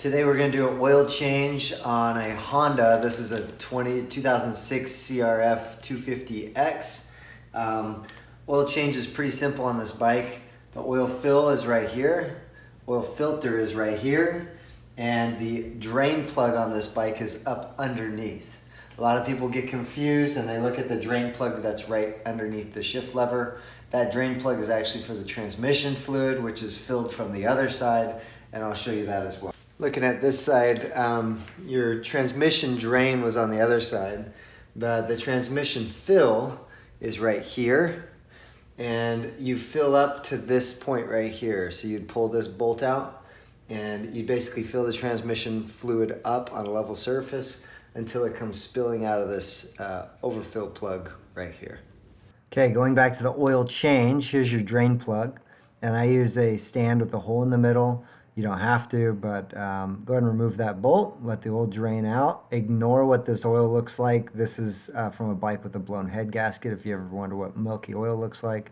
Today we're going to do an oil change on a Honda. This is a 2006 CRF 250X. Oil change is pretty simple on this bike. The oil fill is right here, oil filter is right here, and the drain plug on this bike is up underneath. A lot of people get confused and they look at the drain plug that's right underneath the shift lever. That drain plug is actually for the transmission fluid, which is filled from the other side, and I'll show you that as well. Looking at this side, your transmission drain was on the other side, but the transmission fill is right here, and you fill up to this point right here. So you'd pull this bolt out, and you basically fill the transmission fluid up on a level surface until it comes spilling out of this overfill plug right here. Okay, going back to the oil change, here's your drain plug, and I use a stand with a hole in the middle. You don't have to, but go ahead and remove that bolt, let the oil drain out. Ignore what this oil looks like. This is from a bike with a blown head gasket, if you ever wonder what milky oil looks like.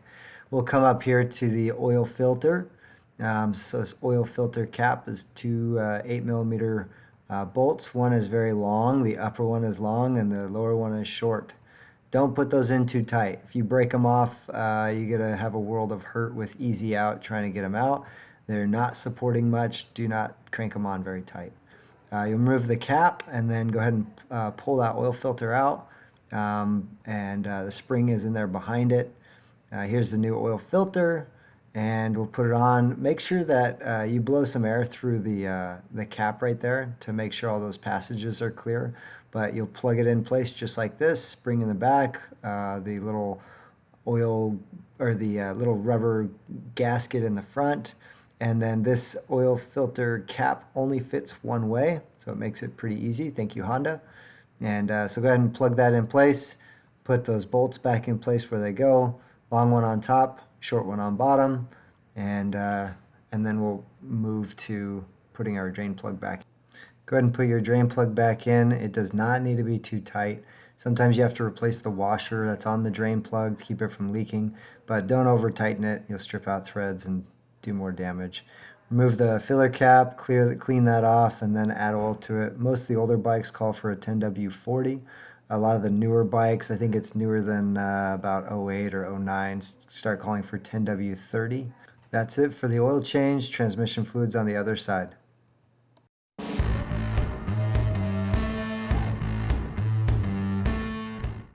We'll come up here to the oil filter. So this oil filter cap is two 8mm bolts. One is very long, the upper one is long, and the lower one is short. Don't put those in too tight. If you break them off, you're gonna have a world of hurt with easy out trying to get them out. They're not supporting much. Do not crank them on very tight. You'll remove the cap and then go ahead and pull that oil filter out. The spring is in there behind it. Here's the new oil filter, and we'll put it on. Make sure that you blow some air through the cap right there to make sure all those passages are clear. But you'll plug it in place just like this, spring in the back, the little oil or the little rubber gasket in the front. And then this oil filter cap only fits one way, so it makes it pretty easy. Thank you, Honda. And so go ahead and plug that in place. Put those bolts back in place where they go. Long one on top, short one on bottom. And then we'll move to putting our drain plug back. Go ahead and put your drain plug back in. It does not need to be too tight. Sometimes you have to replace the washer that's on the drain plug to keep it from leaking, but don't over tighten it. You'll strip out threads and do more damage. Remove the filler cap, clean that off, and then add oil to it. Most of the older bikes call for a 10W40. A lot of the newer bikes, I think it's newer than about 08 or 09, start calling for 10W30. That's it for the oil change. Transmission fluid's on the other side.